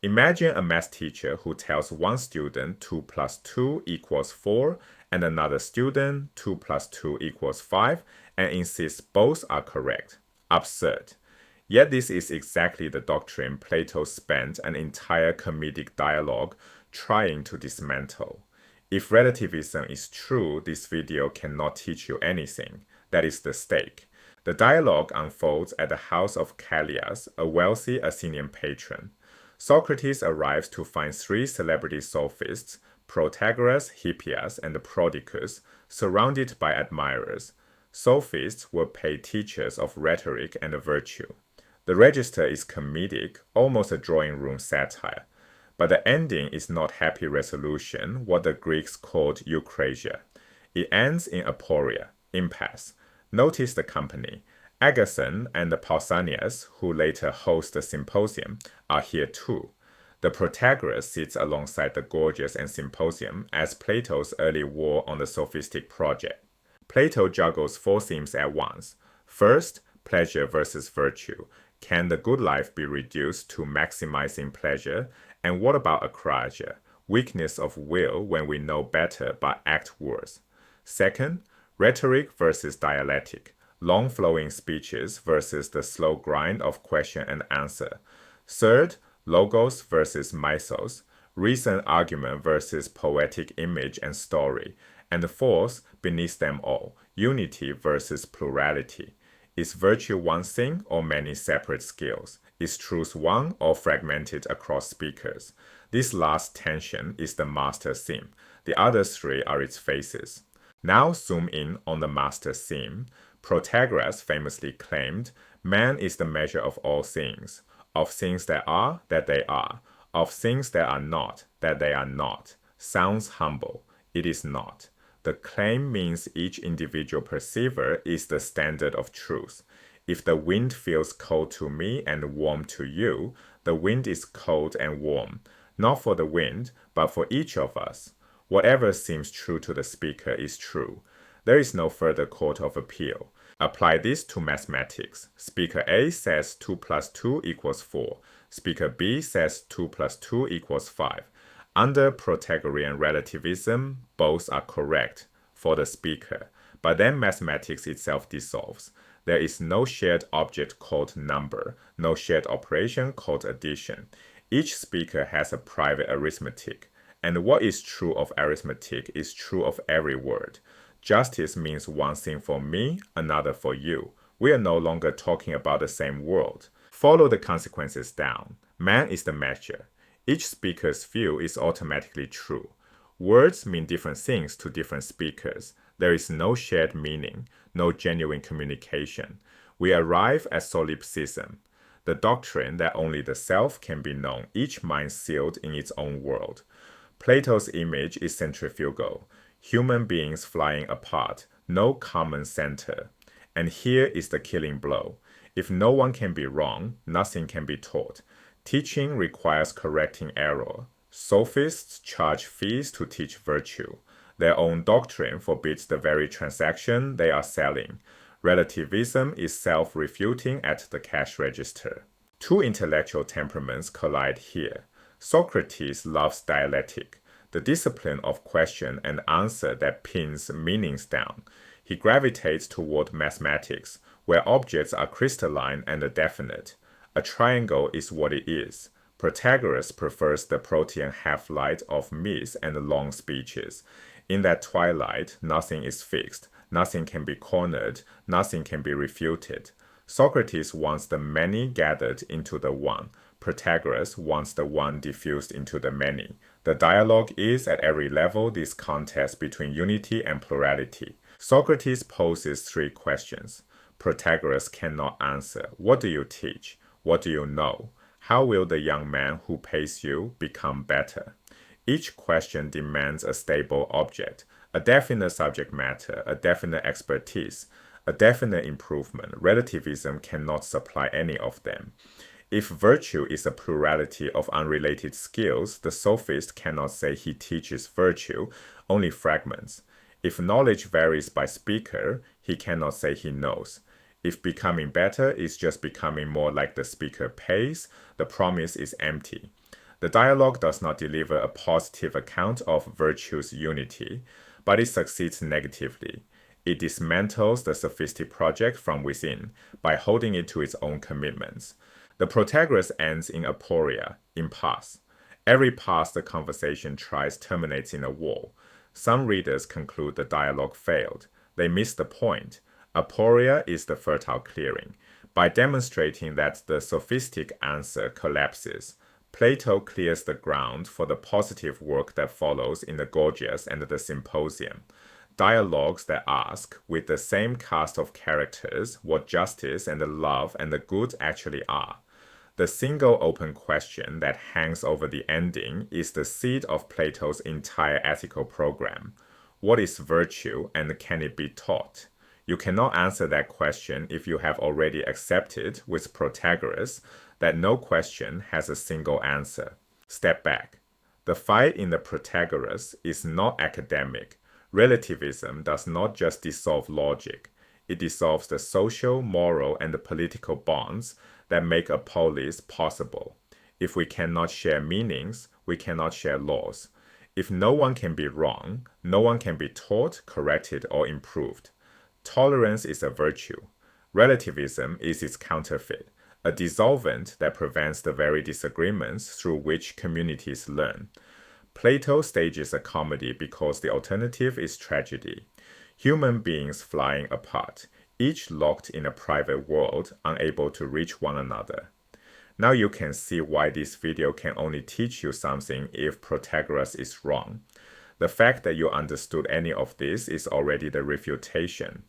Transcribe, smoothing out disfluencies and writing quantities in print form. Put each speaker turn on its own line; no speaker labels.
Imagine a math teacher who tells one student 2 plus 2 equals 4 and another student 2 plus 2 equals 5 and insists both are correct. Absurd. Yet this is exactly the doctrine Plato spent an entire comedic dialogue trying to dismantle. If relativism is true, this video cannot teach you anything. That is the stake. The dialogue unfolds at the house of Callias, a wealthy Athenian patron. Socrates arrives to find three celebrity sophists, Protagoras, Hippias, and Prodicus, surrounded by admirers. Sophists were paid teachers of rhetoric and virtue. The register is comedic, almost a drawing room satire. But the ending is not happy resolution, what the Greeks called eucrasia. It ends in aporia, impasse. Notice the company. Agathon and Pausanias, who later host the symposium, are here too. The Protagoras sits alongside the Gorgias and Symposium as Plato's early war on the sophistic project. Plato juggles four themes at once. First, pleasure versus virtue. Can the good life be reduced to maximizing pleasure? And what about akrasia, weakness of will when we know better but act worse? Second, rhetoric versus dialectic, long flowing speeches versus the slow grind of question and answer. Third, logos versus mythos, reason argument versus poetic image and story. And fourth, beneath them all, unity versus plurality. Is virtue one thing or many separate skills? Is truth one or fragmented across speakers? This last tension is the master theme. The other three are its faces. Now zoom in on the master theme. Protagoras famously claimed, man is the measure of all things. Of things that they are. Of things that are not, that they are not. Sounds humble. It is not. The claim means each individual perceiver is the standard of truth. If the wind feels cold to me and warm to you, the wind is cold and warm, not for the wind, but for each of us. Whatever seems true to the speaker is true. There is no further court of appeal. Apply this to mathematics. Speaker A says 2 plus 2 equals 4. Speaker B says 2 plus 2 equals 5. Under Protagorean relativism, both are correct for the speaker, but then mathematics itself dissolves. There is no shared object called number, no shared operation called addition. Each speaker has a private arithmetic, and what is true of arithmetic is true of every word. Justice means one thing for me, another for you. We are no longer talking about the same world. Follow the consequences down. Man is the measure. Each speaker's view is automatically true. Words mean different things to different speakers. There is no shared meaning, no genuine communication. We arrive at solipsism, the doctrine that only the self can be known, each mind sealed in its own world. Plato's image is centrifugal, human beings flying apart, no common center. And here is the killing blow. If no one can be wrong, nothing can be taught. Teaching requires correcting error. Sophists charge fees to teach virtue. Their own doctrine forbids the very transaction they are selling. Relativism is self-refuting at the cash register. Two intellectual temperaments collide here. Socrates loves dialectic, the discipline of question and answer that pins meanings down. He gravitates toward mathematics, where objects are crystalline and definite. A triangle is what it is. Protagoras prefers the Protean half-light of myths and long speeches. In that twilight, nothing is fixed, nothing can be cornered, nothing can be refuted. Socrates wants the many gathered into the one. Protagoras wants the one diffused into the many. The dialogue is, at every level, this contest between unity and plurality. Socrates poses three questions. Protagoras cannot answer. What do you teach? What do you know? How will the young man who pays you become better? Each question demands a stable object, a definite subject matter, a definite expertise, a definite improvement. Relativism cannot supply any of them. If virtue is a plurality of unrelated skills, the sophist cannot say he teaches virtue, only fragments. If knowledge varies by speaker, he cannot say he knows. If becoming better is just becoming more like the speaker pays, the promise is empty. The dialogue does not deliver a positive account of virtue's unity, but it succeeds negatively. It dismantles the sophistic project from within by holding it to its own commitments. The Protagoras ends in aporia, impasse. Every pass the conversation tries terminates in a wall. Some readers conclude the dialogue failed. They miss the point. Aporia is the fertile clearing. By demonstrating that the sophistic answer collapses, Plato clears the ground for the positive work that follows in the Gorgias and the Symposium. Dialogues that ask, with the same cast of characters, what justice and the love and the good actually are. The single open question that hangs over the ending is the seed of Plato's entire ethical program. What is virtue and can it be taught? You cannot answer that question if you have already accepted with Protagoras that no question has a single answer. Step back. The fight in the Protagoras is not academic. Relativism does not just dissolve logic. It dissolves the social, moral, and the political bonds that make a polis possible. If we cannot share meanings, we cannot share laws. If no one can be wrong, no one can be taught, corrected, or improved. Tolerance is a virtue. Relativism is its counterfeit, a dissolvent that prevents the very disagreements through which communities learn. Plato stages a comedy because the alternative is tragedy. Human beings flying apart, each locked in a private world, unable to reach one another. Now you can see why this video can only teach you something if Protagoras is wrong. The fact that you understood any of this is already the refutation.